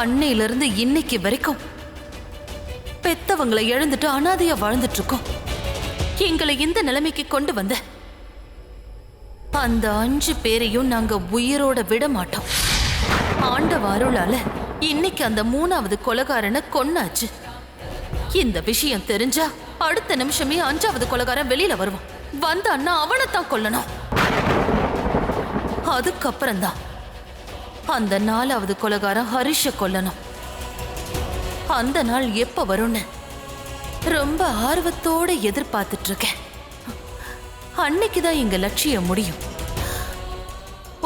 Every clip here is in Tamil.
அன்னையில இருந்து இன்னைக்கு வரைக்கும் பெத்தவங்களை இழந்துட்டு அனாதையா வாழ்ந்துட்டு இருக்கோம். எங்களை இந்த நிலைமைக்கு கொண்டு வந்த அந்த 5 பேரையும் நாங்க உயிரோட விட மாட்டோம். ஆண்டவ அருளால இன்னைக்கு அந்த 3வது கொலைகாரனை கொன்னாச்சு. இந்த விஷயம் தெரிஞ்சா அடுத்த நிமிஷமே 5வது கொலைகாரன் வெளியில வருவான். வந்தான்னா அவனைத்தான் கொல்லணும். அதுக்கப்புறம்தான் அந்த 4வது கொலைகாரன் ஹரிஷ கொல்லணும். அந்த நாள் எப்ப வரும்னு ரொம்ப ஆர்வத்தோட எதிர்பார்த்துட்டு இருக்கேன். அன்னைக்குதான் எங்க லட்சியம் முடியும்.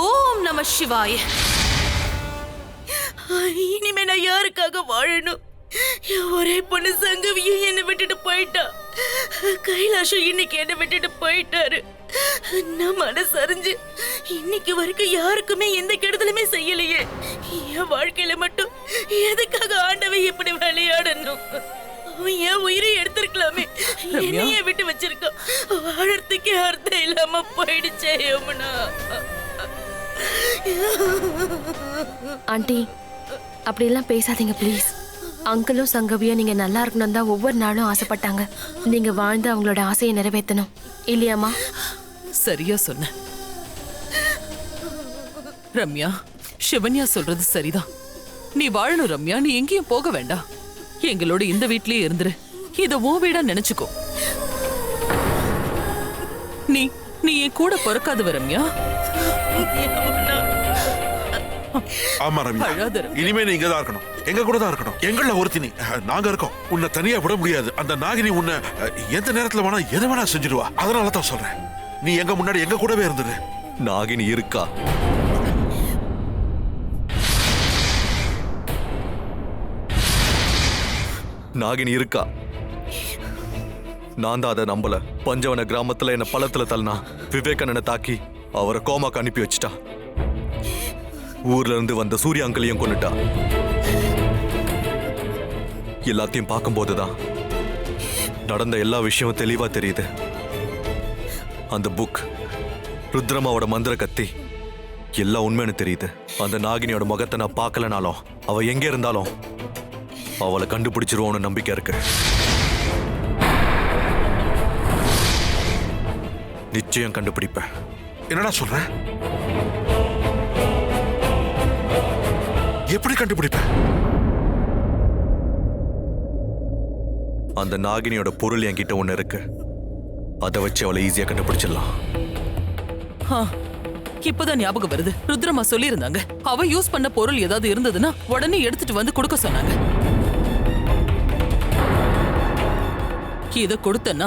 ஓம் நம சிவாய. இனிமே நான் யாருக்காக வாழணும்? ஒரே பொண்ணு சங்கவியும் என்னை விட்டுட்டு போயிட்டா. கைலாஷம் இன்னைக்கு என்னை விட்டுட்டு போயிட்டாரு. நான் மனசறிஞ்சு இன்னைக்கு வரைக்கும் யாருக்குமே எந்த கெடுதலுமே செய்யலையே. என் வாழ்க்கையில மட்டும் எதுக்காக ஆண்டவை இப்படி விளையாடணும்? அவன் என் உயிரை எடுத்திருக்கலாமே, என்னையே விட்டு வச்சிருக்கான். வாழறதுக்கே அர்த்தம் இல்லாம போயிடுச்சே யமுனா. ஆண்டி, அப்படியெல்லாம் பேசாதீங்க ப்ளீஸ். அங்கிளும் சங்கவியும் நீங்க நல்லா இருக்கணும் தான் ஒவ்வொரு நாளும் ஆசைப்பட்டாங்க. நீங்க வாழ்ந்து அவங்களோட ஆசையை நிறைவேற்றணும் இல்லையாமா? சரியா சொன்ன ரம்யா. சிவன்யா சொல்றது சரிதான். நீ வாழணும் ரம்யா. நீ எங்கேயும் போக வேண்டாம். எங்களோட இந்த வீட்லயே இருந்துரு. இத உன் வீடா நினைச்சுக்கோ. நீ நீ என் கூட பிறக்காதவ ரம்யா. ஆமா ரம்யா, இனிமே நீ இங்கதான் இருக்கணும். எங்க கூட தான் இருக்கணும். எங்கள ஒருத்தி நீ. நாங்க இருக்கோம். உன்னை தனியா விட முடியாது. அந்த நாகினி உன்னை எந்த நேரத்துல வேணா எதை வேணா செஞ்சிடுவா. அதனால தான் சொல்றேன், நீ எங்க முன்னாடி எங்க கூடவே இருந்துரு. நாகினி இருக்கா? நாகினி இருக்கா? நான் தான் அதை நம்பல. பஞ்சவன கிராமத்துல என்ன பள்ளத்துல தள்ளனா, விவேகானனை தாக்கி அவரை கோமாக்கு அனுப்பி வச்சுட்டா. ஊர்ல இருந்து வந்த சூரிய அங்கிளையும் கொண்டுட்டா. எல்லாத்தையும் பார்க்கும்போதுதான் நடந்த எல்லா விஷயமும் தெளிவா தெரியுது. அந்த புக், ருத்ரமாவோட மந்திர கத்தி, எல்லாம் உண்மைன்னு தெரியுது. அந்த நாகினியோட முகத்தை நான் பார்க்கலனாலும் அவ எங்க இருந்தாலும் அவளை கண்டுபிடிச்சிருவோன்னு நம்பிக்கை இருக்கு. நிச்சயம் கண்டுபிடிப்பேன். என்னடா சொல்ற? எப்படி கண்டுபிடிப்பேன்? அந்த நாகினியோட பொருள் என்கிட்ட ஒண்ணு இருக்கு. அதை வச்சு அவளை ஈஸியா கண்டுபிடிச்சிடலாம். இப்பதான் ஞாபகம் வருது. ருத்ரமா சொல்லியிருந்தாங்க, அவ யூஸ் பண்ண பொருள் ஏதாவது இருந்ததுன்னா உடனே எடுத்துட்டு வந்து கொடுக்க சொன்னாங்க. இத கொடுத்தனா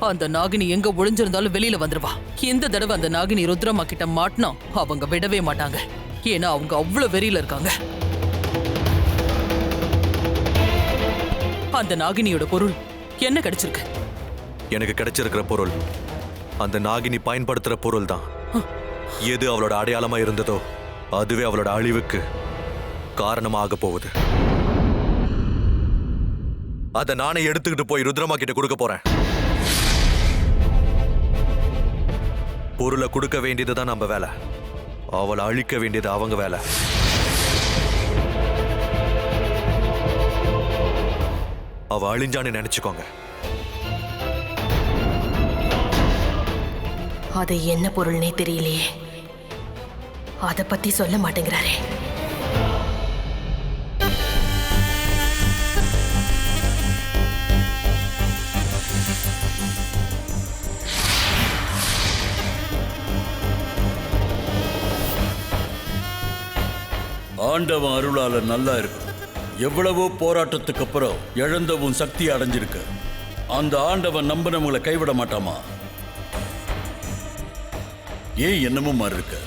அந்த நாகினி எங்க ஒளிஞ்சிருந்தாலும் வெளியில வந்துருவா. இந்த தடவை அந்த நாகினி ருத்ரமா கிட்ட மாட்டினா அவங்க விடவே மாட்டாங்க. ஏன்னா அவங்க அவ்வளவு வெறியில இருக்காங்க. அந்த நாகினியோட பொருள் என்ன கிடைச்சிருக்கு? எனக்கு கிடைச்சிருக்கிற பொருள் அந்த நாகினி பயன்படுத்துற பொருள் தான். எது அவளோட அடையாளமா இருந்ததோ அதுவே அவளோட அழிவுக்கு காரணமாக போகுது. அதை நானே எடுத்துக்கிட்டு போய் ருத்ரமா கிட்ட கொடுக்க போறேன். பொருளை கொடுக்க வேண்டியதுதான் நம்ம வேலை, அவளை அழிக்க வேண்டியது அவங்க வேலை. அவ அழிஞ்சான்னு நினைச்சுக்கோங்க. அது என்ன பொருள்னே தெரியலையே. அதை பத்தி சொல்ல மாட்டேங்கிறாரே. ஆண்டவன் அருளால நல்லா இருக்கு. எவ்வளவோ போராட்டத்துக்கு அப்புறம் இழந்தவும் சக்தி அடைஞ்சிருக்க. அந்த ஆண்டவன் நம்பினவங்களை கைவிட மாட்டாமா? ஏன் என்னமோ மாதிரி இருக்க?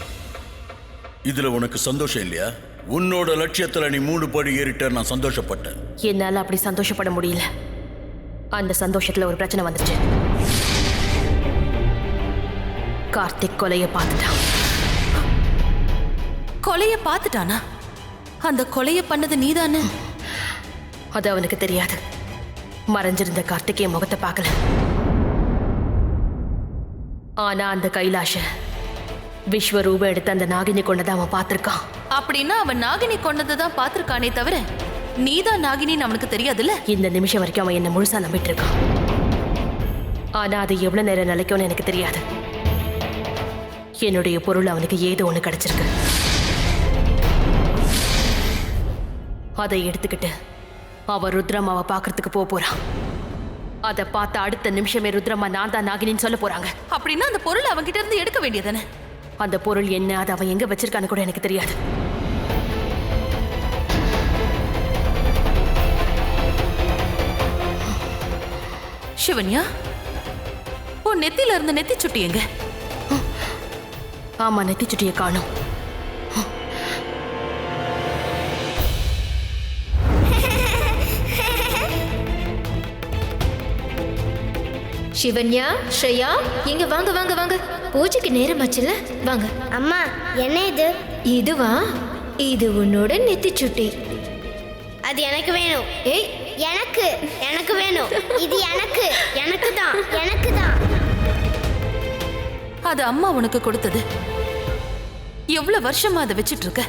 இதுல உனக்கு சந்தோஷம் இல்லையா? உன்னோட லட்சியத்துல நீ 3 படி ஏறிட்ட. நான் சந்தோஷப்பட்டேன். என்னால அப்படி சந்தோஷப்பட முடியல. அந்த சந்தோஷத்துல ஒரு பிரச்சனை வந்துச்சு. கார்த்திக் கொலைய பார்த்துட்டான். கொலைய பார்த்துட்டானா? அந்த கொலைய பண்ணது நீதானே? அது அவனுக்கு தெரியாது. மறைஞ்சிருந்த கார்த்திகேய முகத்தை பார்க்கல. ஆனா அந்த கைலாஷ விஸ்வரூபம் எடுத்து அந்த நாகினி கொண்டதை அவன் பார்த்திருக்கான். அப்படின்னா அவன் நாகினி கொண்டதை தான் பார்த்திருக்கானே தவிர நீதான் நாகினின்னு அவனுக்கு தெரியாதுல்ல. இந்த நிமிஷம் வரைக்கும் அவன் என்ன முழுசா நம்பிட்டு இருக்கான். ஆனா அது எவ்வளவு நேரம் நிலைக்கும்னு எனக்கு தெரியாது. என்னுடைய பொருள் அவனுக்கு ஏதோ ஒண்ணு கிடைச்சிருக்கு. அதை எடுத்துக்கிட்டு அவ ருத்ரம்மாவை பாக்குறதுக்கு போறான். அதை பார்த்த அடுத்த நிமிஷமே ருத்ரம்மா நான் தான் நாகினின்னு சொல்ல போறாங்க. அப்படின்னா அந்த பொருளை அவன்கிட்ட இருந்து எடுக்க வேண்டியதானே. அந்த பொருள் என்ன, அதை அவன் எங்க வச்சிருக்கான்னு கூட எனக்கு தெரியாது. சிவன்யா, உன் நெத்தில இருந்த நெத்தி சுட்டி எங்க? ஆமா, நெத்தி சுட்டியை காணோம். சிவன்யா, ஸ்ரேயா, இங்க வாங்க வாங்க வாங்க. பூஜைக்கு நேரம் ஆச்சுல, வாங்க. அம்மா, என்ன இது? இதுவா? இது உன்னோட நெத்திச்சுட்டி. அது எனக்கு வேணும். ஏய், எனக்கு எனக்கு வேணும். இது எனக்கு எனக்கு தான் எனக்கு தான். அது அம்மா உனக்கு கொடுத்தது. எவ்வளவு வருஷமா அதை வச்சிட்டு இருக்க?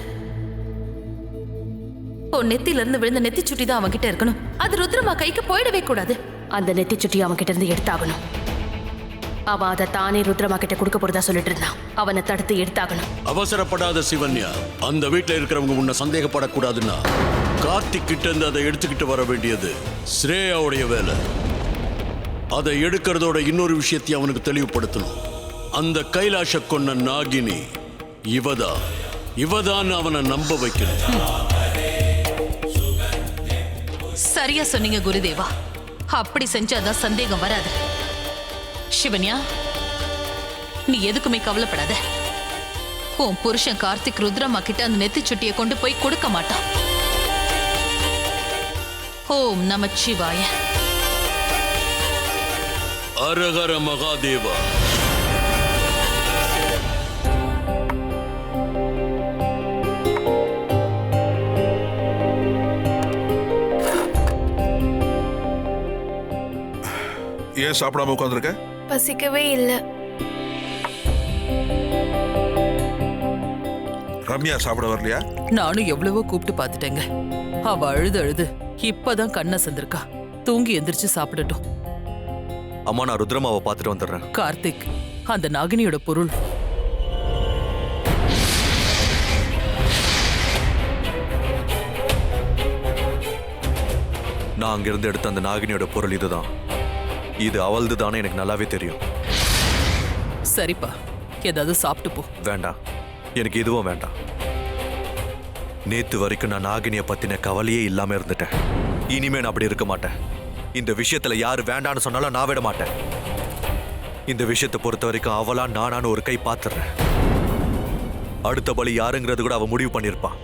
உன் நெத்தில இருந்து விழுந்த நெத்தி சுட்டி தான் அவன்கிட்ட இருக்கணும். அது ருத்ரமா கைக்கு போயிடவே கூடாது. அந்த நெத்தி சுட்டி அவன் கிட்ட இருந்து எடுத்தாகணும். அவன் அதை தானே ருத்ரமா கிட்ட கொடுக்க போறதா சொல்லிட்டு இருந்தான். அவனை தடுத்து எடுத்தாகணும். அவசரப்படாத சிவன்யா. அந்த வீட்டில் இருக்கிறவங்க உன்னை சந்தேகப்படக்கூடாதுன்னா கார்த்திக் கிட்ட இருந்து அதை எடுத்துக்கிட்டு வர வேண்டியது ஸ்ரேயாவுடைய வேலை. அதை எடுக்கிறதோட இன்னொரு விஷயத்தையும் அவனுக்கு தெளிவுபடுத்தணும். அந்த கைலாஷ கொன்ன நாகினி இவதான் அவனை நம்ப வைக்கணும். சரியா சொன்னீங்க குருதேவா. அப்படி செஞ்சாதான் சந்தேகம் வராது. சிவன்யா, நீ எதுக்குமே கவலைப்படாத. உன் புருஷன் கார்த்திக் ருத்ரமா கிட்ட அந்த நெத்தி சுட்டியை கொண்டு போய் கொடுக்க மாட்டான். ஓம் நமச்சிவாய. அரஹர மகாதேவா. ஏன் சாப்பிடாம உட்காந்துருக்க? பசிக்கவே இல்லை. ரம்யா சாப்பிட வரலையா? நானும் எவ்வளவோ கூப்பிட்டு பார்த்துட்டேங்க. அவ அழுது இப்பதான் கண்ணை சந்திருக்கா. தூங்கி எந்திரிச்சு சாப்பிடட்டும். அம்மா, நான் ருத்ரமாவை பார்த்துட்டு வந்துடுறேன். கார்த்திக், அந்த நாகினியோட பொருள் நான் அங்கிருந்து எடுத்த அந்த நாகினியோட பொருள் இதுதான். இது அவளது தானே எனக்கு நல்லாவே தெரியும். சரிப்பா, ஏதாவது சாப்பிட்டு போ. வேண்டாம், எனக்கு எதுவும் வேண்டாம். நேத்து வரைக்கும் நான் நாகினியை பத்தின கவலையே இல்லாம இருந்துட்டேன். இனிமே நான் அப்படி இருக்க மாட்டேன். இந்த விஷயத்துல யாரு வேண்டான்னு சொன்னாலும் நான் விட மாட்டேன். இந்த விஷயத்தை பொறுத்த வரைக்கும் அவளா நானான்னு ஒரு கை பாத்துறேன். அடுத்த பலி யாருங்கிறது கூட அவ முடிவு பண்ணிருப்பான்.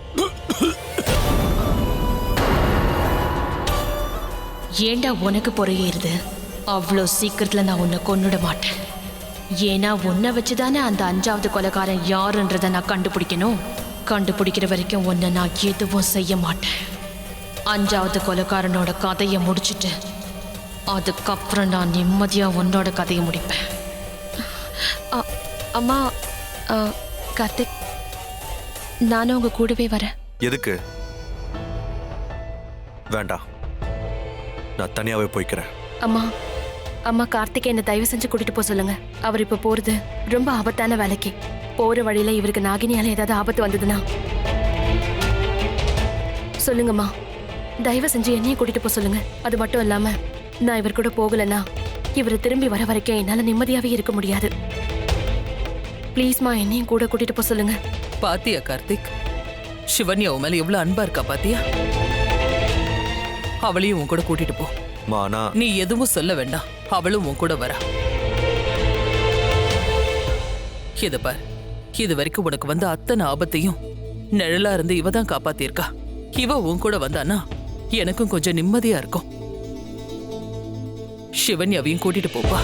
ஏண்டா உனக்கு பொறையேறுது? அவ்வளோ சீக்கிரத்துல நான் உன்னை கொன்னுட மாட்டேன். ஏன்னா உன்னை வச்சுதானே அந்த 5வது கொலைகாரன் யாருன்றதை நான் கண்டுபிடிக்கணும். கண்டுபிடிக்கிற வரைக்கும் உன்னை நான் எதுவும் செய்ய மாட்டேன். 5வது கொலைகாரனோட கதையை முடிச்சுட்டு அதுக்கப்புறம் நான் நிம்மதியா உன்னோட கதையை முடிப்பேன். அம்மா, கார்த்திக், நானும் உங்க கூடவே வரேன். எதுக்கு? வேண்டாம், நான் தனியாவே போய்க்கிறேன். அம்மா, அம்மா, கார்த்திகை என்ன தயவு செஞ்சு கூட்டிட்டு போக சொல்லுங்க. அவர் இப்ப போறது ரொம்ப ஆபத்தான வேலைக்கு. போற வழியில இவருக்கு நாகினியால ஏதாவது ஆபத்து வந்ததுன்னா சொல்லுங்கம்மா. தயவு செஞ்சு என்னையும் கூட்டிட்டு போக சொல்லுங்க. அது மட்டும் இல்லாம நான் இவர் கூட போகலன்னா இவர் திரும்பி வர வரைக்கும் என்னால நிம்மதியாவே இருக்க முடியாது. ப்ளீஸ்மா, என்னையும் கூட கூட்டிட்டு போக சொல்லுங்க. பாத்தியா கார்த்திக், சிவன்யா உன் மேல எவ்வளவு அன்பா இருக்கா பாத்தியா? அவளையும் உன் கூட கூட்டிட்டு போ. மானா, நீ எதுவும் சொல்ல வேண்டாம், அவளும் உன் கூட வரா. இத பார், இது வரைக்கும் உனக்கு வந்த அத்தனை ஆபத்தையும் நிழலா இருந்து இவ தான் காப்பாத்திருக்கா. இவ உன் கூட வந்தானா எனக்கும் கொஞ்சம் நிம்மதியா இருக்கும். சிவன்யாவையும் கூட்டிட்டு போப்பா.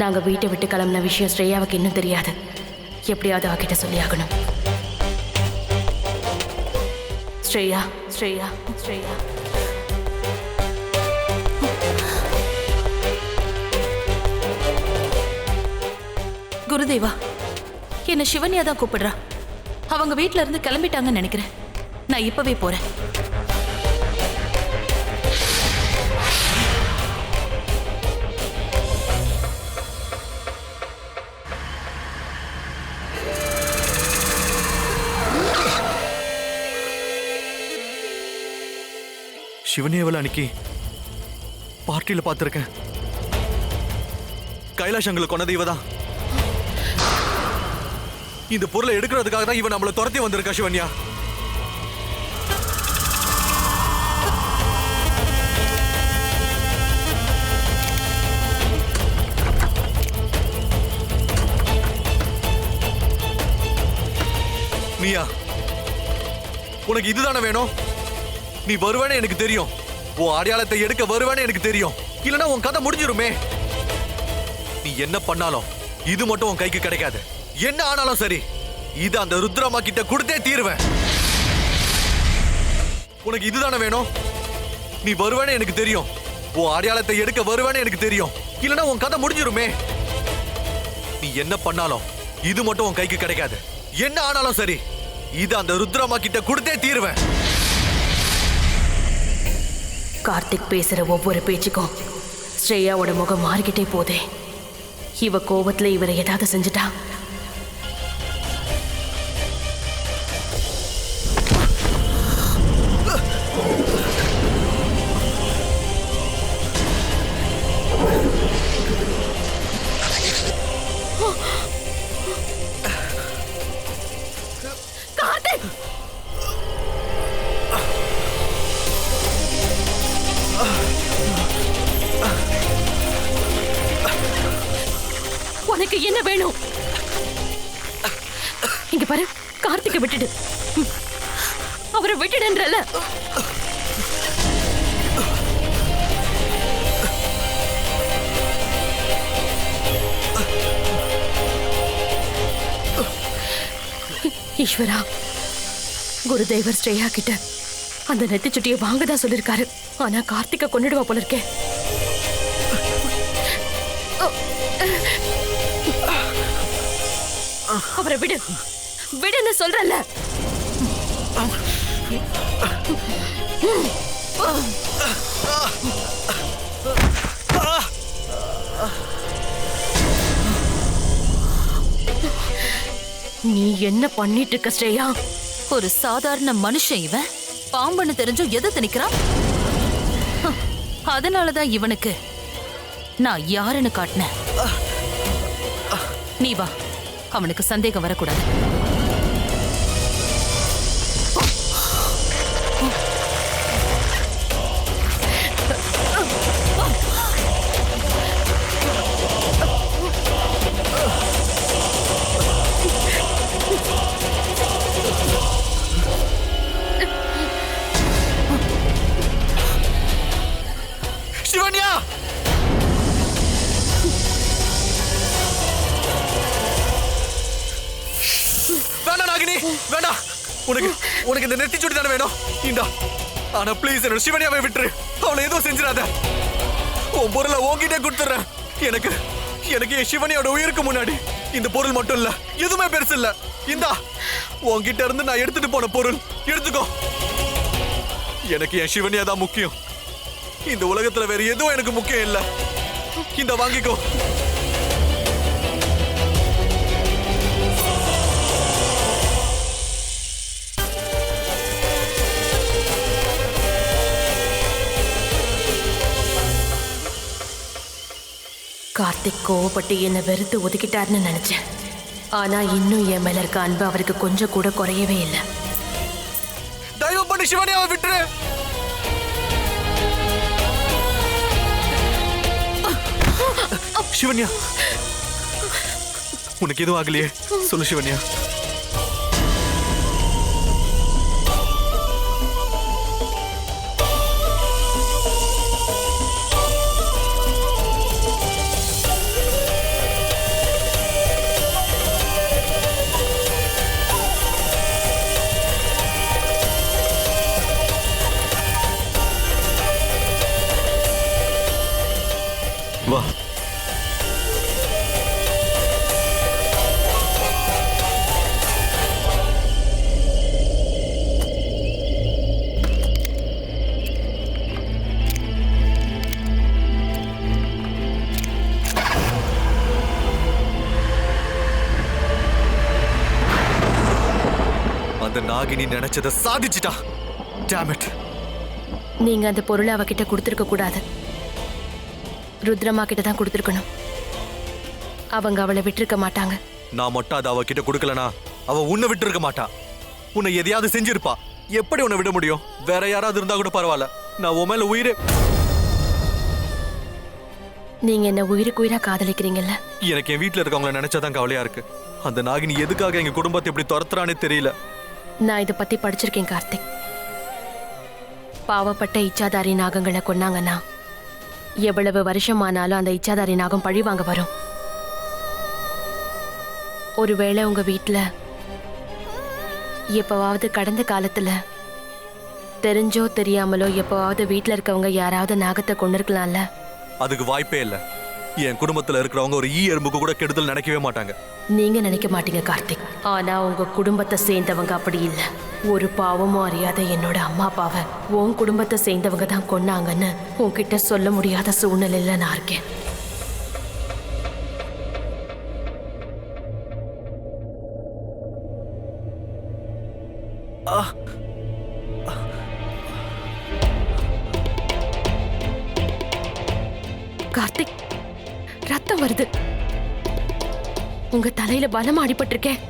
நாங்க வீட்டை விட்டு கிளம்பின விஷயம் ஸ்ரேயாவுக்கு இன்னும் தெரியாது. எப்படியாவது அவகிட்ட சொல்லி ஆகணும். ஸ்ரேயா, ஸ்ரேயா, ஸ்ரேயா. குருதேவா, என்ன சிவன்யா தான் கூப்பிடுறா. அவங்க வீட்ல இருந்து கிளம்பிட்டாங்கன்னு நினைக்கிறேன். நான் இப்பவே போறேன். சிவனியவள அன்னைக்கு பார்ட்டியில பார்த்திருக்கேன். கைலாஷ் அங்களை கொண்டது இவதான். இந்த பொருளை எடுக்கிறதுக்காக தான் இவன் நம்மளை துரத்தி வந்திருக்கா சிவன்யா. நீயா, உனக்கு இதுதானே வேணும்? நீ வருவேன்னு எனக்கு தெரியும். உன் அடையாளத்தை எடுக்க வருவேன்னு எனக்கு தெரியும். இல்லைன்னா உன் கதை முடிஞ்சிருமே. நீ என்ன பண்ணாலும் இது மட்டும் உன் கைக்கு கிடைக்காது. என்ன ஆனாலும் சரி, இது அந்த ருத்ரமா கிட்ட கொடுத்தே தீருவேன். உனக்கு இதுதானே வேணும்? நீ வருவேன்னு எனக்கு தெரியும். உன் அடையாளத்தை எடுக்க வருவேன்னு எனக்கு தெரியும். இல்லைன்னா உன் கதை முடிஞ்சிருமே. நீ என்ன பண்ணாலும் இது மட்டும் உன் கைக்கு கிடைக்காது. என்ன ஆனாலும் சரி, இது அந்த ருத்ரமா கிட்ட கொடுத்தே தீருவேன். கார்த்திக் பேசுற ஒவ்வொரு பேச்சுக்கும் ஸ்ரேயாவோட முகம் மாறிக்கிட்டே போதே. இவ கோபத்துல இவரை ஏதாவது செஞ்சுட்டா? கார்த்திக்! உனக்கு என்ன வேணும்? இங்க பாரு, கார்த்திகை விட்டுடு. அவரை விட்டுடுன்றல. ஈஸ்வரா, குருதேவர் ஸ்ரேயா கிட்ட அந்த நெத்திச்சுட்டியை வாங்கதான் சொல்லிருக்காரு. ஆனா கார்த்திகை கொன்னுடுவா போல இருக்கே. அவரை விடு, விடுன்னு சொல்றல. நீ என்ன பண்ணிட்டு இருக்க ஸ்ரேயா? ஒரு சாதாரண மனுஷன் இவன். பாம்புன்னு தெரிஞ்சும் எதை திணிக்கிறான்? அதனாலதான் இவனுக்கு நான் யாருன்னு காட்டினேன். நீ வா, அவனுக்கு சந்தேகம் வரக்கூடாது. சிவன்யா, வேண்டாம் நாகினி, வேண்டாம். உனக்கு உனக்கு இந்த நெத்தி சுட்டி தானே வேணும். இந்தா. ஆனா ப்ளீஸ் என்னோட சிவன்யாவை விட்டுரு. அவளை எதுவும் செஞ்சிடாத. உன் பொருளை உன்கிட்டே கொடுத்துறேன். எனக்கு எனக்கு என் சிவனியோட உயிருக்கு முன்னாடி இந்த பொருள் மட்டும் இல்ல, எதுவுமே பெருசு இல்ல. இந்தா, உன்கிட்ட இருந்து நான் எடுத்துட்டு போன பொருள் எடுத்துக்கோ. எனக்கு என் சிவனியா தான் முக்கியம். இந்த உலகத்துல வேற எதுவும் எனக்கு முக்கியம் இல்ல. இந்த வாங்கிக்கோ. கார்த்திக் கோவப்பட்டு என்னை வெறுத்து ஒதுக்கிட்டாருன்னு நினைச்சேன். ஆனா இன்னும் என் மேல இருக்க அன்பு அவருக்கு கொஞ்சம் கூட குறையவே இல்லை. தயவு பண்ணி சிவனியாவை விட்டுரு. சிவன்யா, உனக்கு எதுவும் ஆகலையே? சொல்லு சிவன்யா. வா. அந்த நாகினி நினைச்சதை சாதிச்சிட்டா. Damn it. நீங்க அந்த பொருளை அவகிட்ட கொடுத்துருக்க கூடாது. ருத்ரமா கிட்ட தான் கொடுத்துருக்கணும். அவங்க அவளை விட்டிருக்க மாட்டாங்க. நான் மட்டும் அதை அவகிட்ட கொடுக்கலனா அவ உன்னை விட்டு இருக்க மாட்டா. உன்னை எதையாவது செஞ்சிருப்பா. எப்படி உன்னை விட முடியும்? வேற யாராவது இருந்தா கூட பரவாயில்ல. நான் உன் மேல உயிரே. நீங்க என்ன உயிருக்கு உயிரா காதலிக்கிறீங்கல்ல? எனக்கு என் வீட்டுல இருக்கவங்கள நினைச்சாதான் கவலையா இருக்கு. அந்த நாகினி எதுக்காக எங்க குடும்பத்தை இப்படி துரத்துறானே தெரியல. நான் இதை பத்தி படிச்சிருக்கேன் கார்த்திக். பாவப்பட்ட இச்சாதாரி நாகங்களை கொன்னாங்கன்னா எவ்வளவு வருஷமானாலும் அந்த இச்சாதாரி நாகம் பழி வாங்க வரும். ஒருவேளை உங்க வீட்டுல எப்பவாவது கடந்த காலத்துல தெரிஞ்சோ தெரியாமலோ எப்பவாவது வீட்டுல இருக்கவங்க யாராவது நாகத்தை கொண்டு இருக்கலாம்ல? அதுக்கு வாய்ப்பே இல்ல. என் குடும்பத்துல இருக்கிறவங்க ஒரு ஈ எறும்புக்கு கூட கெடுதல் நினைக்கவே மாட்டாங்க. நீங்க நினைக்க மாட்டீங்க கார்த்திக். ஆனா உங்க குடும்பத்தை சேர்ந்தவங்க அப்படி இல்ல. ஒரு பாவமும் அறியாத என்னோட அம்மா அப்பாவை உன் குடும்பத்தை சேர்ந்தவங்க தான் கொன்னாங்கன்னு உன்கிட்ட சொல்ல முடியாத சூழ்நிலையில நான் இருக்கேன். கார்த்திக், ரத்தம் வருது. உங்க தலையில பலமா அடிபட்டிருக்கேன்.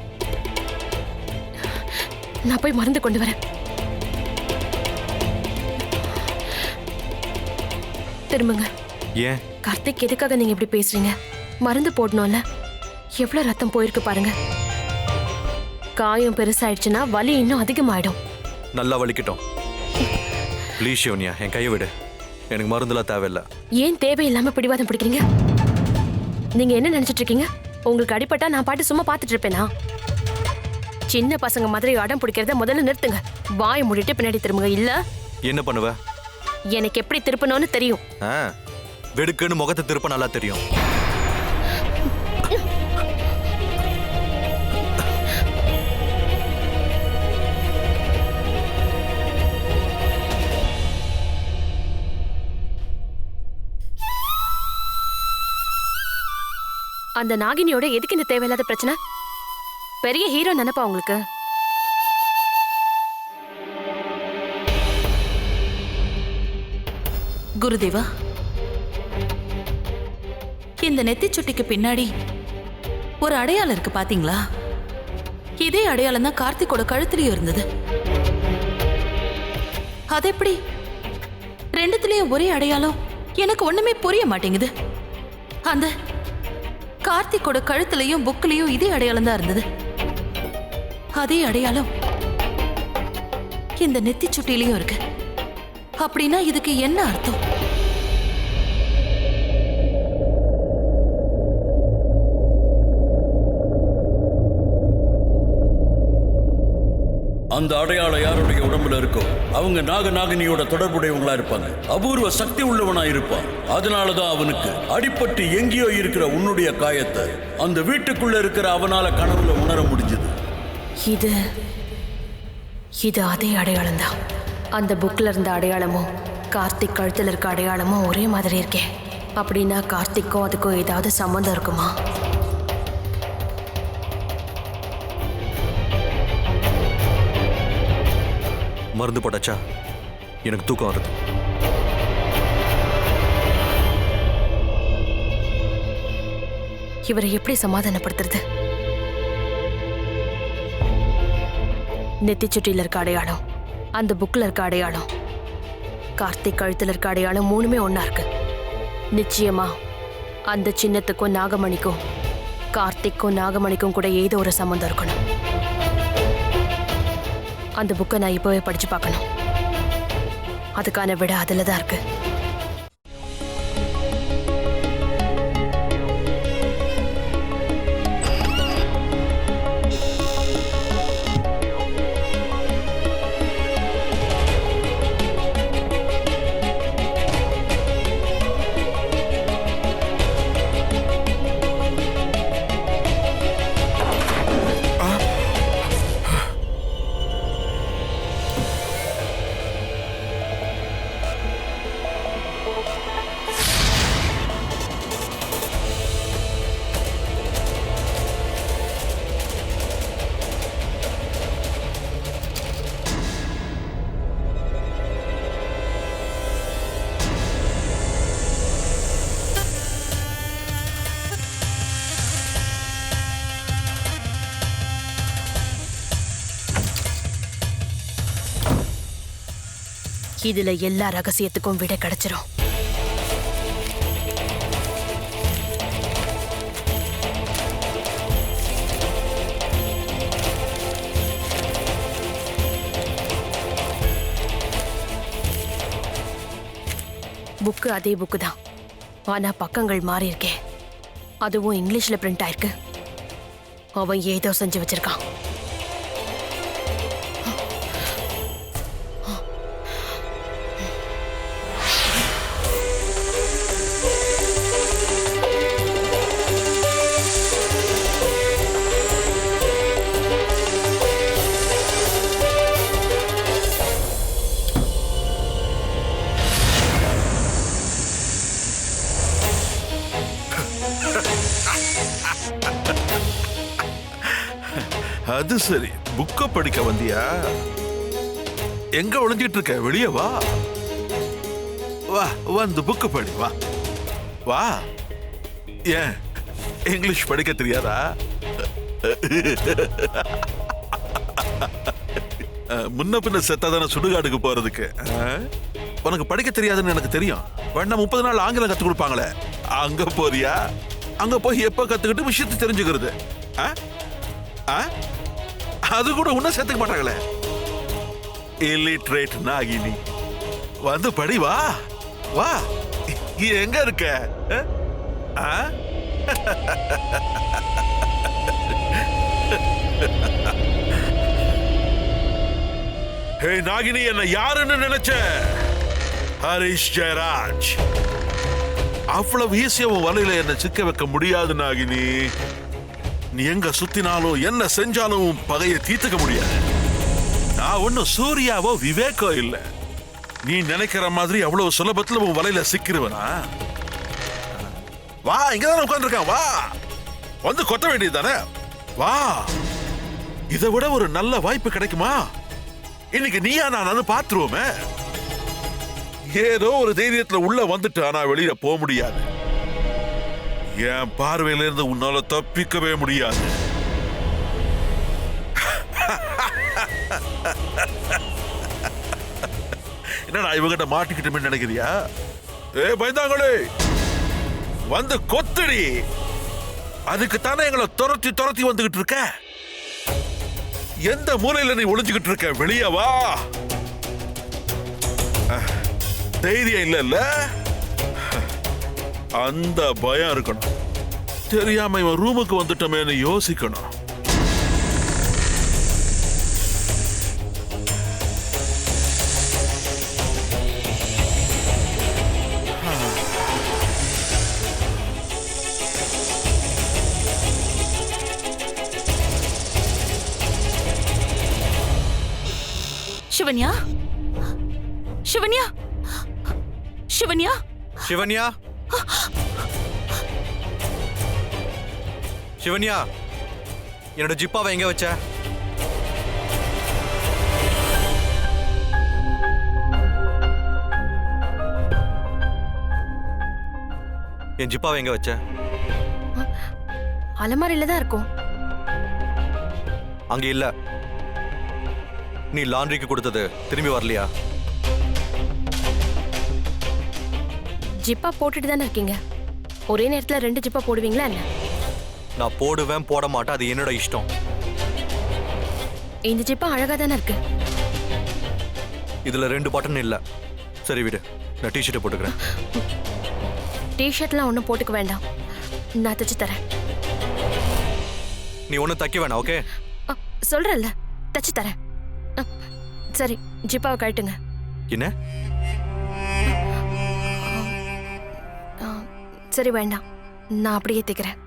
நான் போய் மருந்து கொண்டு வரேன். திரும்புங்க. ஏன் கார்த்திக், எதுக்காக நீங்க இப்படி பேசுறீங்க? மருந்து போடணும்ல. எவ்வளவு ரத்தம் போயிருக்கு பாருங்க. காயம் பெருசாயிடுச்சுன்னா வலி இன்னும் அதிகமாயிடும். நல்லா வலிக்கட்டும். ப்ளீஸ் ஷிவன்யா, என் கையை விடு. எனக்கு மருந்துலாம் தேவையில்லை. ஏன் தேவையில்லாம பிடிவாதம் பிடிக்கிறீங்க? நீங்க என்ன நினைச்சிட்டு இருக்கீங்க? உங்களுக்கு அடிபட்டா நான் பாட்டு சும்மா பார்த்துட்டு இருப்பேனா? சின்ன பசங்க மாதிரி அடம் பிடிக்கிறத முதல்ல நிறுத்துங்க. வாயை மூடிட்டு பின்னாடி திரும்புங்க. இல்ல என்ன பண்ணுவ? எனக்கு எப்படி திருப்பணும்னு தெரியும். வெடுக்குன்னு முகத்தை திருப்ப நல்லா தெரியும். அந்த நாகினியோட எதுக்கு இந்த தேவையில்லாத பிரச்சனை? பெரிய ஹீரோ நினைப்பா உங்களுக்கு? குருதேவா, இந்த நெத்திச்சுட்டிக்கு பின்னாடி ஒரு அடையாளம் இருக்கு பாத்தீங்களா? இதே அடையாளம் தான் கார்த்திகோட கழுத்துலயும் இருந்தது. அது எப்படி ரெண்டுத்துலயும் ஒரே அடையாளம்? எனக்கு ஒண்ணுமே புரிய மாட்டேங்குது. அந்த கார்த்திகோட கழுத்துலயும் புக்லயும் இதே அடையாளம் தான் இருந்தது. அதே அடையாளம் இந்த நெத்திச்சுட்டிலையும் இருக்கு. அப்படின்னா இதுக்கு என்ன அர்த்தம்? அந்த அடையாளம் யாருடைய உடம்புல இருக்கோ அவங்க நாகநாகினியோட தொடர்புடையவங்களா இருப்பாங்க. அபூர்வ சக்தி உள்ளவனா இருப்பான். அதனாலதான் அவனுக்கு அடிபட்டு எங்கேயோ இருக்கிற உன்னுடைய காயத்தை அந்த வீட்டுக்குள்ள இருக்கிற அவனால கனவுல உணர முடிஞ்சது. இது அதே அடையாளம் தான். அந்த புக்ல இருந்த அடையாளமும் கார்த்திக் கழுத்துல இருக்க அடையாளமும் ஒரே மாதிரி இருக்கேன். அப்படின்னா கார்த்திக்கும் அதுக்கும் ஏதாவது சம்மந்தம் இருக்குமா? மருந்து போட்டாச்சா? எனக்கு தூக்கம் வருது. இவரை எப்படி சமாதானப்படுத்துறது? நெத்திச்சுட்டியில் இருக்க அடையாளம், அந்த புக்ல இருக்க அடையாளம், கார்த்திக் கழுத்துல இருக்க அடையாளம் மூணுமே ஒன்னா இருக்கு. நிச்சயமா அந்த சின்னத்துக்கும் நாகமணிக்கும், கார்த்திக்கும் நாகமணிக்கும் கூட ஏதோ ஒரு சம்பந்தம் இருக்கணும். அந்த புக்கை நான் இப்போவே படிச்சு பார்க்கணும். அதுக்கான விட அதில் தான் இருக்கு. இதுல எல்லா ரகசியத்துக்கும் விடை கிடைச்சிரும். புக்கு அதே புக்கு தான், ஆனா பக்கங்கள் மாறி இருக்கே. அதுவும் இங்கிலீஷ்ல பிரிண்ட் ஆயிருக்கு. அவன் ஏதோ செஞ்சு வச்சிருக்கான். அது சரி, புக்க படிக்க வந்தியா? எங்க ஒளிஞ்சிட்டு இருக்க? வெளியே வா. வா, வந்து புக்க படி. வா வா. ஏன் இங்கிலீஷ் படிக்க தெரியாதா? முன்ன பின்ன செத்தாதான சுடுகாடுக்கு போறதுக்கு. உனக்கு படிக்க தெரியாதுன்னு எனக்கு தெரியும். வேணா 30 நாள் ஆங்கிலம் கத்து கொடுப்பாங்களே, அங்க போறியா? அங்க போய் எப்ப கத்துக்கிட்டு விஷயத்தை தெரிஞ்சுக்கிறது? அது கூட உன்ன சேர்த்துக்க மாட்டாங்களே. இல்லிட்ரேட் நாகினி, வந்து படி. வா வா. எங்க இருக்க? ஹே நாகினி, என்ன யாருன்னு நினைச்ச? ஹரிஷ் ஜெயராஜ். அவ்வளவு ஈஸியா உன் வலையில என்ன சிக்க வைக்க முடியாது நாகினி. நீ எங்க சுத்தினாலும் என்ன செஞ்சாலும் பகையை தீர்த்துக்க முடியாது. நான் ஒன்னும் சூர்யாவோ விவேக்கோ இல்ல. நீ நினைக்கிற மாதிரி அவ்வளவு சுலபத்துல உன் வலையில சிக்கிருவனா? வா, இங்கதானே உட்கார்ந்துருக்கான். வா, வந்து கொத்த வேண்டியது தானே. வா, இதை விட ஒரு நல்ல வாய்ப்பு கிடைக்குமா? இன்னைக்கு நீயா நான் பாத்துருவோமே. ஏதோ ஒரு தைரியத்துல உள்ள வந்துட்டு, ஆனா வெளியில போக முடியாது. என் பார்வையில இருந்து உன்னால தப்பிக்கவே முடியாது. என்னடா இவங்கிட்ட மாட்டிக்கிட்டு நினைக்கிறியா? ஏ பயந்தாங்களே, வந்து கொத்தடி. அதுக்கு தானே எங்களை துரத்தி துரத்தி வந்துகிட்டு இருக்க. எந்த மூலையில நீ ஒளிஞ்சுக்கிட்டு இருக்க? வெளியே வா. தைரியம் இல்ல, அந்த பயம் இருக்கணும். தெரியாம இவன் ரூமுக்கு வந்துட்டோமேன்னு யோசிக்கணும். சிவன்யா, சிவன்யா, சிவன்யா, சிவன்யா, சிவன்யா, என்னோட ஜிப்பாவை எங்க வச்ச? என் ஜிப்பாவை எங்க வச்ச? அலமாரியில தான் இருக்கும். அங்க இல்ல. நீ லாண்ட்ரிக்கு கொடுத்தது திரும்பி வரலையா? ஜிப்பா போட்டுட்டு தானே இருக்கீங்க. ஒரே நேரத்துல 2 ஜிப்பா போடுவீங்களா என்ன? நான் போடுவேன் போட மாட்டேன், அது என்னோட இஷ்டம். இந்த ஜிப்பா அழகா தானே இருக்கு. இதுல 2 பட்டன் இல்ல. சரி விடு, நான் டிஷர்ட்டை போட்டுக்கிறேன். டிஷர்ட்லாம் ஒன்றும் போட்டுக்க வேண்டாம், நான் தைச்சு தரேன். நீ ஒன்றும் தைக்க வேணாம், ஓகே? சொல்றேன்ல, தைச்சு தரேன். சரி, ஜிப்பாவை கழட்டுங்க. என்ன? சரி வேண்டாம், நான் அப்படியே தைக்கிறேன்.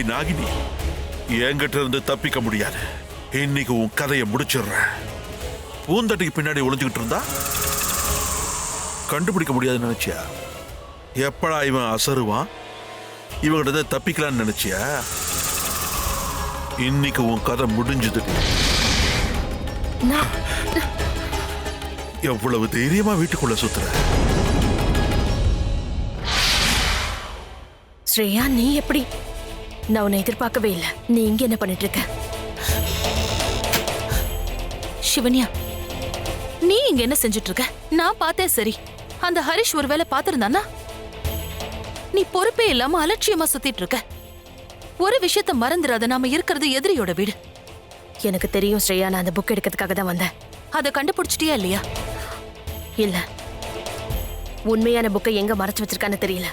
ஏய் நாகினி, என்கிட்ட இருந்து தப்பிக்க முடியாது. இன்னைக்கு உன் கதையை முடிச்சிடுறேன். பூந்தட்டிக்கு பின்னாடி ஒளிஞ்சுக்கிட்டு இருந்தா கண்டுபிடிக்க முடியாதுன்னு நினைச்சியா? எப்படா இவன் அசருவான், இவங்கிட்ட தப்பிக்கலான்னு நினைச்சியா? இன்னைக்கு உன் கதை முடிஞ்சது. எவ்வளவு தைரியமா வீட்டுக்குள்ள சுத்துற? ஸ்ரேயா, நீ எப்படி? நான் உன்னை எதிர்பார்க்கவே இல்லை. நீ இங்க என்ன பண்ணிட்டு இருக்க? சிவன்யா, நீ இங்க என்ன செஞ்சுட்டு இருக்க? நான் பார்த்தேன். சரி, அந்த ஹரிஷ் ஒருவேளை பார்த்திருந்தானா? நீ பொறுப்பே இல்லாம அலட்சியமா சுத்திட்டு இருக்க. ஒரு விஷயத்த மறந்துடாத, நாம இருக்கிறது எதிரியோட வீடு. எனக்கு தெரியும் ஸ்ரேயா, நான் அந்த புக் எடுக்கிறதுக்காக தான் வந்தேன். அதை கண்டுபிடிச்சிட்டியா இல்லையா? இல்ல, உண்மையான புக்கை எங்க மறைச்சு வச்சிருக்கான்னு தெரியல.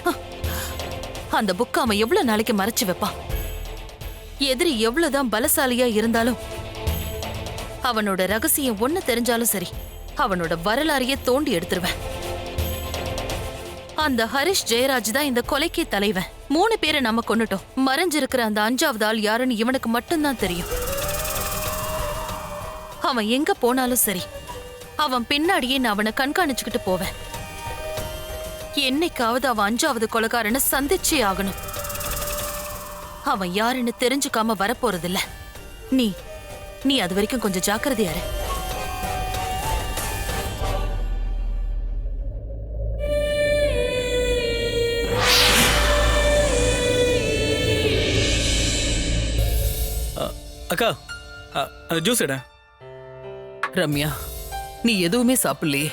அந்த புக்கை அவன் எவ்வளவு நாளைக்கு மறைச்சு வைப்பான்? எதிரி எவ்வளவுதான் பலசாலியா இருந்தாலும் அவனோட ரகசியம் ஒண்ணு தெரிஞ்சாலும் சரி, அவனோட வரலாறையே தோண்டி எடுத்துருவேன். அந்த ஹரிஷ் ஜெயராஜ் தான் இந்த கொலைக்கு தலைவன். 3 பேரை நாம கொன்னுட்டோம். மறைஞ்சிருக்கிற அந்த 5வது ஆள் யாருன்னு இவனுக்கு மட்டும்தான் தெரியும். அவன் எங்க போனாலும் சரி, அவன் பின்னாடியே நான் அவனை கண்காணிச்சுக்கிட்டு போவேன். என்னைக்காவது அவன் 5வது கொலைகாரனை சந்திச்சே ஆகணும். அவன் யாருன்னு தெரிஞ்சுக்காம வரப்போறதில்ல. நீ அது வரைக்கும் கொஞ்சம் ஜாக்கிரதையாரு. அக்கா, ஜூஸ் எட. ரம்யா, நீ எதுவுமே சாப்பிடலையே.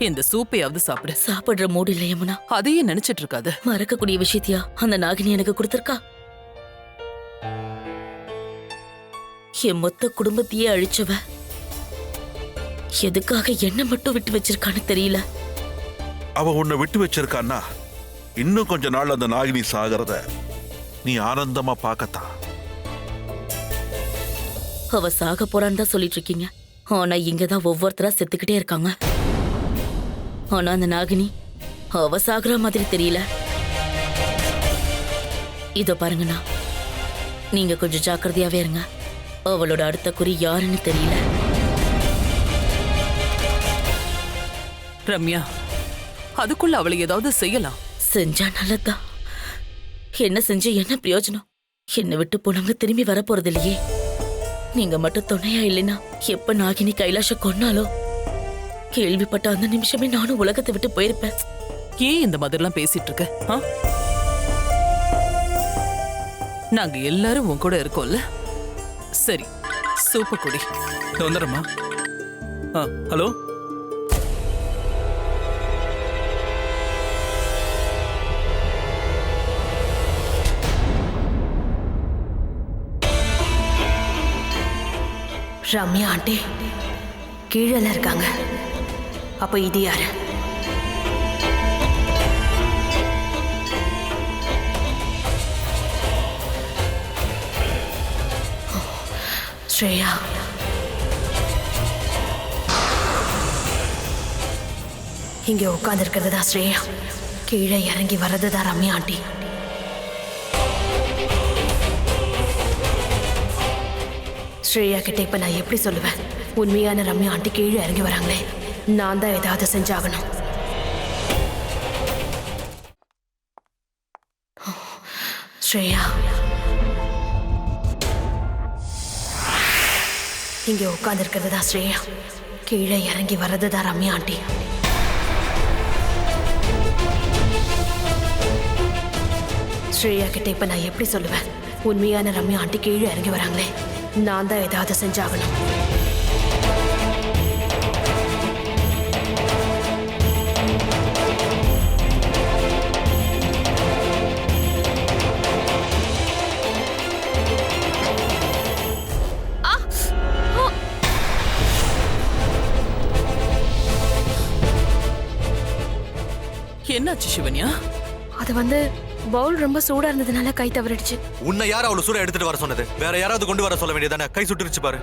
இந்த சூப்பையாவது சாப்பிடு. சாப்பிடுற மூடு இல்ல யமுனா. அதையே நினைச்சிட்டு இருக்காது. மறக்கக்கூடிய விஷயத்தியா அந்த நாகினி எனக்கு கொடுத்திருக்கா? என் மொத்த குடும்பத்தையே அழிச்சவ எதுக்காக என்ன மட்டும் விட்டு வச்சிருக்கான்னு தெரியல. அவ உன்னை விட்டு வச்சிருக்கான்னா இன்னும் கொஞ்ச நாள் அந்த நாகினி சாகிறத நீ ஆனந்தமா பார்க்கத்தான். அவ சாக போறான்னு தான் சொல்லிட்டு இருக்கீங்க. ஆனா இங்கதான் ஒவ்வொருத்தரா செத்துக்கிட்டே இருக்காங்க. ஆனா அந்த நாகினி அவ சாகுற மாதிரி தெரியல. இதோ பாருங்கண்ணா, நீங்க கொஞ்சம் ஜாக்கிரதையாவே இருங்க. அவளோட அடுத்த குறி யாருன்னு தெரியல. ரம்யா, அதுக்குள்ள அவளை ஏதாவது செய்யலாம். செஞ்சா நல்லதா. என்ன செஞ்சு என்ன பிரயோஜனம்? என்னை விட்டு போனவங்க திரும்பி வர போறது இல்லையே. நீங்க மட்டும் துணையா இல்லைன்னா எப்ப நாகினி கைலாஷ கொன்னாலோ கேள்விப்பட்ட அந்த நிமிஷமே நானும் உலகத்தை விட்டு போயிருப்பேன். ஏன் இந்த மாதிரிலாம் பேசிட்டு இருக்க? நாங்க எல்லாரும் உன் கூட இருக்கோம்ல. சரி, சூப்பு குடி. வந்துடுறமா. ஹலோ, ரம்யா ஆண்டி கீழே இருக்காங்க. அப்ப இது யாரு? ஸ்ரேயா. இங்க உட்கார்ந்து இருக்கிறது தான் ஸ்ரேயா. கீழே இறங்கி வர்றது தான் ரம்யா ஆண்டி. ஸ்ரேயா கிட்ட இப்ப நான் எப்படி சொல்லுவேன்? உண்மையான ரம்யா ஆண்டி கீழே இறங்கி வராங்களே, நான் தான் ஏதாவது செஞ்சாகணும். ஸ்ரேயா, இங்க உட்கார்ந்து இருக்கிறது தான் ஸ்ரேயா. கீழே இறங்கி வர்றது தான் ரம்யா ஆண்டி. ஸ்ரேயா கிட்ட இப்ப நான் எப்படி சொல்லுவேன்? உண்மையான ரம்யா ஆண்டி கீழே இறங்கி வராங்களே, நான் தான் ஏதாவது செஞ்சாகணும். என்னாச்சு சிவன்யா? அது பவுல் ரொம்ப சூடா இருந்ததுனால கை தவறிடுச்சு. உன்னை யார் அவ்வளவு சூட எடுத்துட்டு வர சொன்னது? வேற யாராவது கொண்டு வர சொல்ல வேண்டியதானே? கை சுட்டுருச்சு பாரு.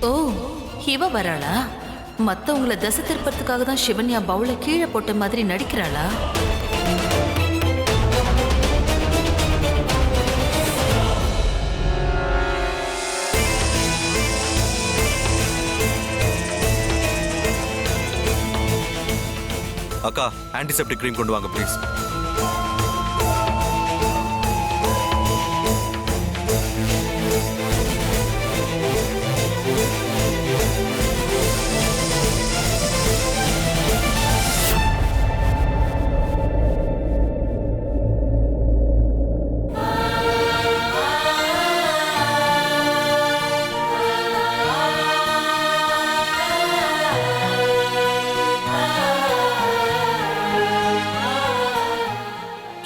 ஓ, இவ வராளா? மத்தவங்களை தசை திருப்பறதுக்காக தான் சிவன்யா பவுல கீழே போட்ட மாதிரி நடிக்கிறாளா? அக்கா ஆன்டிசெப்டிக் க்ரீம் கொண்டு வாங்க ப்ளீஸ்.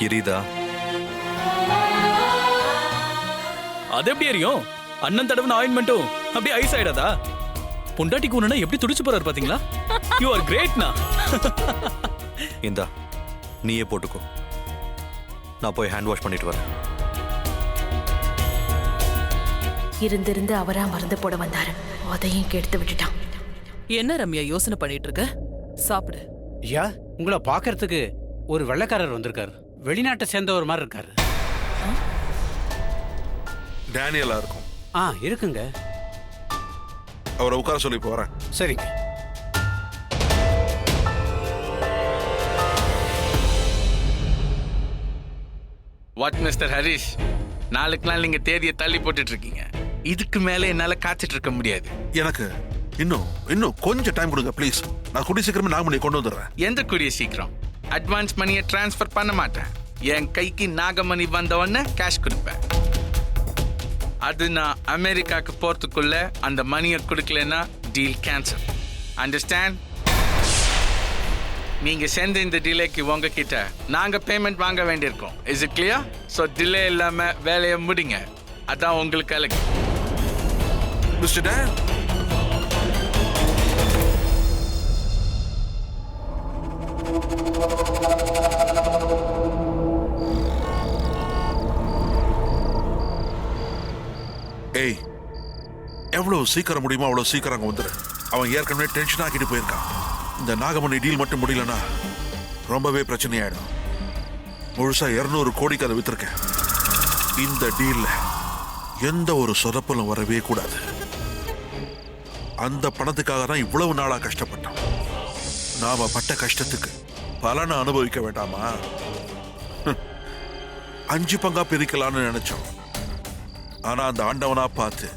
எரியுதா? அது எப்படி எரியும்? அண்ணன் தடவை ஆயின்மெண்ட்டும் அப்படியே ஐஸ் ஆயிடாதா? பொண்டாட்டி கூனா எப்படி துடிச்சு போறாரு பாத்தீங்களா? யூ ஆர் கிரேட்னா. இந்தா நீயே போட்டுக்கோ, நான் போய் ஹேண்ட் வாஷ் பண்ணிட்டு வரேன். இருந்திருந்து அவரா மருந்து போட வந்தாரு, அதையும் கெடுத்து விட்டுட்டான். என்ன ரம்யா யோசனை பண்ணிட்டு இருக்க? சாப்பிடு. ஐயா, உங்களை பார்க்கறதுக்கு ஒரு வெள்ளைக்காரர் வந்திருக்காரு. வெளிநாட்டை சேர்ந்த ஒரு மாதிரி இருக்காரு. டேனியலா இருக்கும். இருக்குங்க. அவரை உட்கார சொல்லி போறேன். சரிங்க. வாட் மிஸ்டர் ஹரிஷ், நாளுக்கு நாள் நீங்க தேதியை தள்ளி போட்டுட்டு இருக்கீங்க. இதுக்கு மேல என்னால காத்துட்டு இருக்க முடியாது. எனக்கு இன்னும் கொஞ்சம் டைம் கொடுங்க ப்ளீஸ். நான் கூடிய சீக்கிரமே நாகமணியை கொண்டு வந்துடுறேன். எந்த கூடிய சீக்கிரம்? அட்வான்ஸ் மணியை டிரான்ஸ்ஃபர் பண்ண மாட்டேன். என் கைக்கு நாகமணி வந்த உடனே கேஷ் கொடுப்பேன். அது நான் அமெரிக்காவுக்கு போறதுக்குள்ள அந்த மணியை கொடுக்கலன்னா டீல் கேன்சல். அண்டர்ஸ்டாண்ட்? நீங்க செஞ்ச இந்த டிலேக்கு உங்ககிட்ட நாங்க பேமெண்ட் வாங்க வேண்டியிருக்கோம். Is it clear? So delay இல்லாம வேலையை முடிங்க. அதான் உங்களுக்கு அழகு. மிஸ்டர் டேன், ஏய், எவ்வளவு சீக்கிரம் முடியுமோ அவ்வளவு சீக்கிரம் அங்க வந்துரு. அவன் ஏற்கனவே டென்ஷன் ஆக்கிட்டு போயிருக்கான். இந்த நாகமணி டீல் மட்டும் முடியலன்னா ரொம்பவே பிரச்சனையாயிடும். முழுசா 200 கோடிக்கு அதை வித்திருக்கேன். இந்த டீல்ல எந்த ஒரு சொதப்பலும் வரவே கூடாது. அந்த பணத்துக்காக தான் இவ்வளவு நாளா கஷ்டப்பட்டோம். நாம பட்ட கஷ்டத்துக்கு பலனை அனுபவிக்க வேண்டாமா? 5 பங்கா பிரிக்கலாம்னு நினைச்சோம். ஆனா அந்த ஆண்டவனா பார்த்து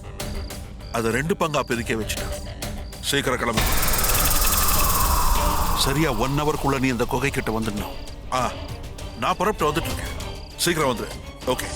அதை 2 பங்கா பிரிக்க வச்சுட்டான். சீக்கிரம் கிளம்பு. சரியா 1 ஹவர்க்குள்ள நீ இந்த குகை கிட்ட வந்துடணும். நான் புறப்பட்டு வந்துட்டு இருக்கேன். சீக்கிரம் வந்துரு. ஓகே.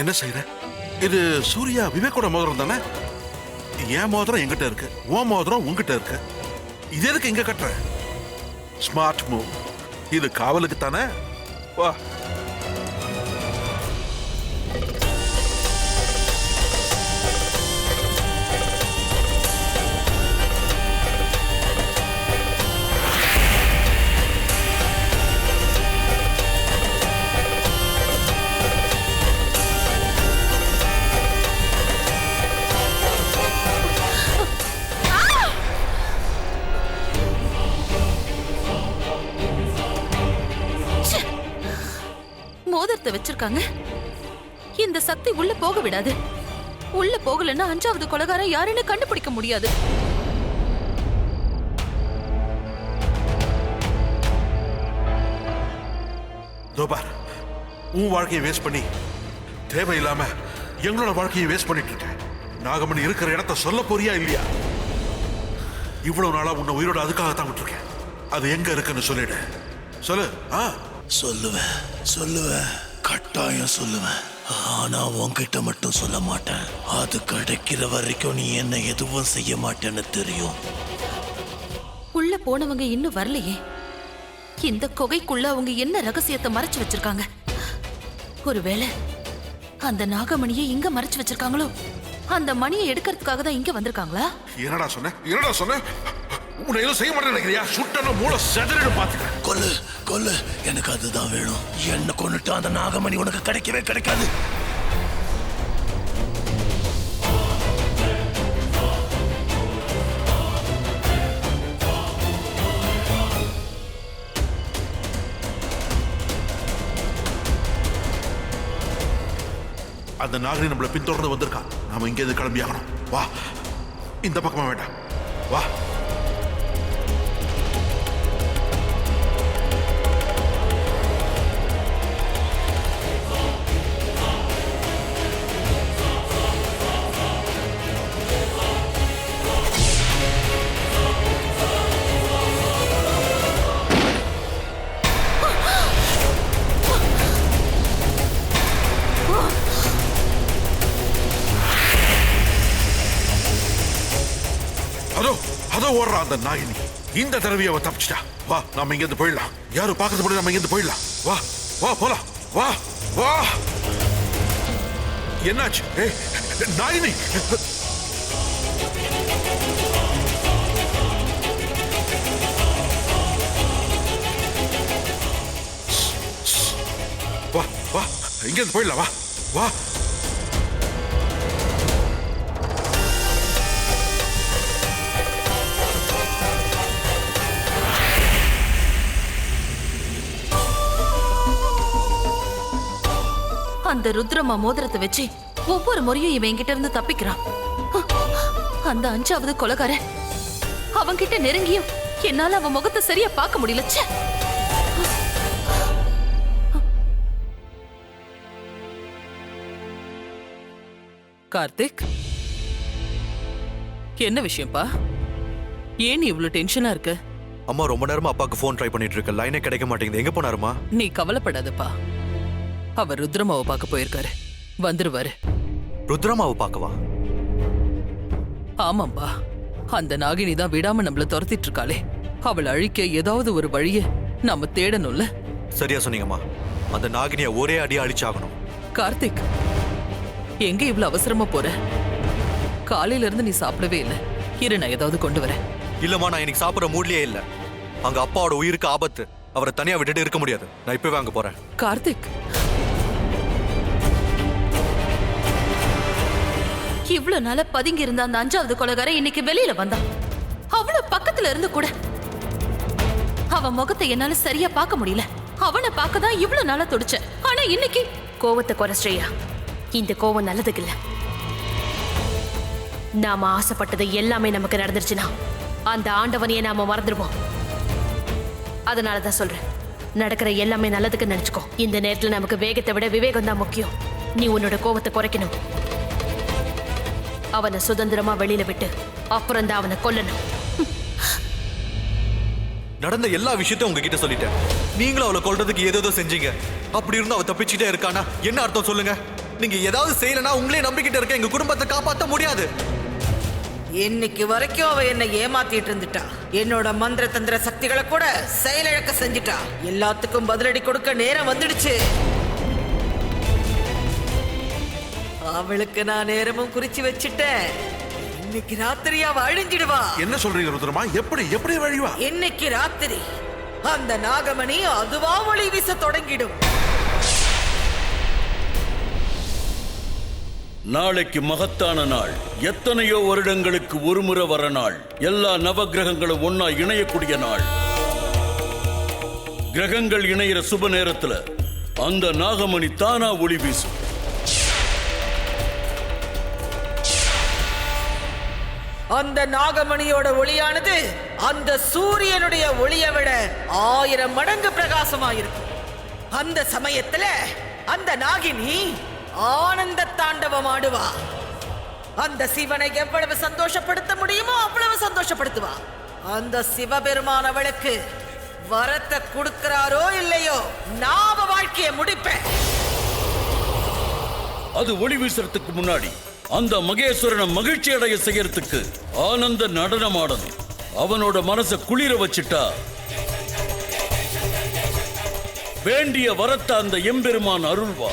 என்ன செய்யற? இது சூர்யா விவேக்கோட மோதிரம் தானே? என் மோதிரம் என்கிட்ட இருக்கு, உன் மோதிரம் உங்ககிட்ட இருக்கு. இது எதுக்கு இங்க கட்டுற? Smart move. இது காவலுக்கு தானே? வா. மோதிரத்தை வச்சிருக்காங்க. இந்த சக்தி உள்ள போக விடாது. உள்ள போகலன்னா 5வது கொலைகாரன் யாருன்னு கண்டுபிடிக்க முடியாது. தோபார், உன் வாழ்க்கையை வேஸ்ட் பண்ணி தேவையில்லாம எங்களோட வாழ்க்கையை வேஸ்ட் பண்ணிட்டு இருக்க. நாகமணி இருக்கிற இடத்த சொல்ல போறியா இல்லையா? இவ்வளவு நாளா உன்னை உயிரோட அதுக்காகத்தான் விட்டுருக்கேன். அது எங்க இருக்குன்னு சொல்லிடு. சொல்லு. சொல்லுவேன், கட்டாயம் சொல்லுவேன். ஆனா உன்கிட்ட மட்டும் சொல்ல மாட்டேன். அது கிடைக்கிற வரைக்கும் நீ என்ன எதுவும் செய்ய மாட்டேன்னு தெரியும். உள்ள போனவங்க இன்னும் வரலையே. இந்த குகைக்குள்ள அவங்க என்ன ரகசியத்தை மறைச்சு வச்சிருக்காங்க? ஒருவேளை அந்த நாகமணியை இங்க மறைச்சு வச்சிருக்காங்களோ? அந்த மணியை எடுக்கிறதுக்காக தான் இங்க வந்திருக்காங்களா? என்னடா சொன்ன? உன்னை எதுவும் செய்ய மாட்டேன்னு நினைக்கிறியா? சுட்டன மூளை செதறிடு. பாத்துக்க. கொல்லு. எனக்கு அதுதான் வேணும். என்ன கொன்னுட்டு அந்த நாகமணி உனக்கு கிடைக்கவே கிடைக்காது. அந்த நாகினி நம்மளை பின்தொடர்ந்து வந்திருக்கா. நாம இங்கே கிளம்பி ஆகணும். வா, இந்த பக்கமா வேண்டாம், வா. அதோ ஓடுறா அந்த நாகினி. இந்த தடவை அவ தப்பிச்சிட்டா. வா, நாம இங்க இருந்து போயிடலாம். யாரும் பார்க்கறது கூட நம்ம இங்க இருந்து போயிடலாம். வா வா போலாம். வா வா. என்னாச்சு? நாகினி, வா வா, இங்க இருந்து போயிடலாம். வா வா. அந்த ருத்ரமா மோதிரத்தை வச்சு ஒவ்வொரு முறையும் இவன் என்கிட்ட இருந்து தப்பிக்கிறான். அந்த 5வது கொலைகாரன் அவன்கிட்ட நெருங்கியும் என்னால அவன் முகத்தை சரியா பார்க்க முடியல. கார்த்திக், என்ன விஷயம்ப்பா? ஏன் நீ இவ்வளவு டென்ஷனா இருக்க? அம்மா ரொம்ப நேரமா அப்பாக்கு ஃபோன் ட்ரை பண்ணிட்டு இருக்க, லைனே கிடைக்க மாட்டேங்குது. எங்க போனாருமா? நீ கவலைப்படாதப்பா, அவர் ருத்ரமாவை பார்க்க போயிருக்காரு, வந்துருவாரு. ருத்ரமாவை பார்க்கவா? ஆமாம்பா, அந்த நாகினி தான் விடாம நம்மள துரத்திட்டு இருக்காளே, அவளை அழிக்க ஏதாவது ஒரு வழிய நாம தேடணும்ல. சரியா சொன்னீங்கம்மா, அந்த நாகினியை ஒரே அடியா அழிச்சாகணும். கார்த்திக், எங்க இவ்வளவு அவசரமா போற? காலையில இருந்து நீ சாப்பிடவே இல்லை. இரு, நான் ஏதாவது கொண்டு வரேன். இல்லம்மா, நான் இன்னைக்கு சாப்பிட மூட்லயே இல்ல. அங்க அப்பாவோட உயிருக்கு ஆபத்து, அவரை தனியா விட்டுட்டு இருக்க முடியாது. நான் இப்பவே அங்க போறேன். கார்த்திக், இவ்வளவு நாள பதுங்கி இருந்த அந்த 5வது கொலைகாரன் இன்னைக்கு வெளியில வந்தான். அவ்வளவு பக்கத்துல இருந்து கூட அவன் முகத்தை என்னால சரியா பார்க்க முடியல. அவனை பார்க்க தான் இவ்வளவு நாளா துடிச்சேன். ஆனா இன்னைக்கு கோவத்தை குறைச்சியா? இந்த கோவம் நல்லதுக்கு இல்ல. நாம ஆசைப்பட்டது எல்லாமே நமக்கு நடந்துருச்சுன்னா அந்த ஆண்டவனையே நாம மறந்துடுவோம். அதனாலதான் சொல்றேன், நடக்கிற எல்லாமே நல்லதுக்கு நினைச்சுக்கோ. இந்த நேரத்துல நமக்கு வேகத்தை விட விவேகம் தான் முக்கியம். நீ உன்னோட கோவத்தை குறைக்கணும். அவனை சுதந்திரமா வெளியில விட்டு அப்புறம் தான் அவனை கொல்லணும். நடந்த எல்லா விஷயத்தையும் உங்ககிட்ட சொல்லிட்டேன். நீங்களும் அவளை கொல்றதுக்கு ஏதோ செஞ்சீங்க. அப்படி இருந்து அவ தப்பிச்சுட்டே இருக்கானா என்ன அர்த்தம் சொல்லுங்க? நீங்க ஏதாவது செய்யலனா உங்களே நம்பிக்கிட்டு இருக்க எங்க குடும்பத்தை காப்பாற்ற முடியாது. இன்னைக்கு வரைக்கும் அவ என்னை ஏமாத்திட்டு இருந்துட்டா. என்னோட மந்திர தந்திர சக்திகளை கூட செயலிழக்க செஞ்சுட்டா. எல்லாத்துக்கும் பதிலடி கொடுக்க நேரம் வந்துடுச்சு. அவளுக்கு நான் நேரமும் குறிச்சு வச்சுட்டேன். இன்னைக்கு ராத்திரி அவ அழிஞ்சிடுவா. என்ன சொல்றீங்க ருத்ரமா? எப்படி எப்படி வழிவா? இன்னைக்கு ராத்திரி அந்த நாகமணி அதுவா ஒளி வீச தொடங்கிடும். நாளைக்கு மகத்தான நாள். எத்தனையோ வருடங்களுக்கு ஒரு முறை வர நாள். எல்லா நவகிரகங்களும் ஒன்னா இணையக்கூடிய நாள். கிரகங்கள் இணையிற சுப நேரத்துல அந்த நாகமணி தானா ஒளி வீசும். அந்த நாகமணியோட ஒளியானது அந்த சூரியனுடைய ஒளியை விட 1000 மடங்கு பிரகாசமாயிருக்கும். அந்த சமயத்துல அந்த நாகினி ஆனந்த தாண்டவம் ஆடுவா. அந்த சிவனை எவ்வளவு சந்தோஷப்படுத்த முடியுமோ அவ்வளவு சந்தோஷப்படுத்துவா. அந்த சிவபெருமான அவளுக்கு வரத்தை கொடுக்கிறாரோ இல்லையோ, நான் வாழ்க்கையை முடிப்பேன். அது ஒளி வீசுறதுக்கு முன்னாடி அந்த மகேஸ்வரனை மகிழ்ச்சி அடைய செய்யறதுக்கு ஆனந்த நடனமாடணும். அவனோட மனசை குளிர வச்சுட்டா வேண்டிய வரத்தை அந்த எம்பெருமான் அருள்வா.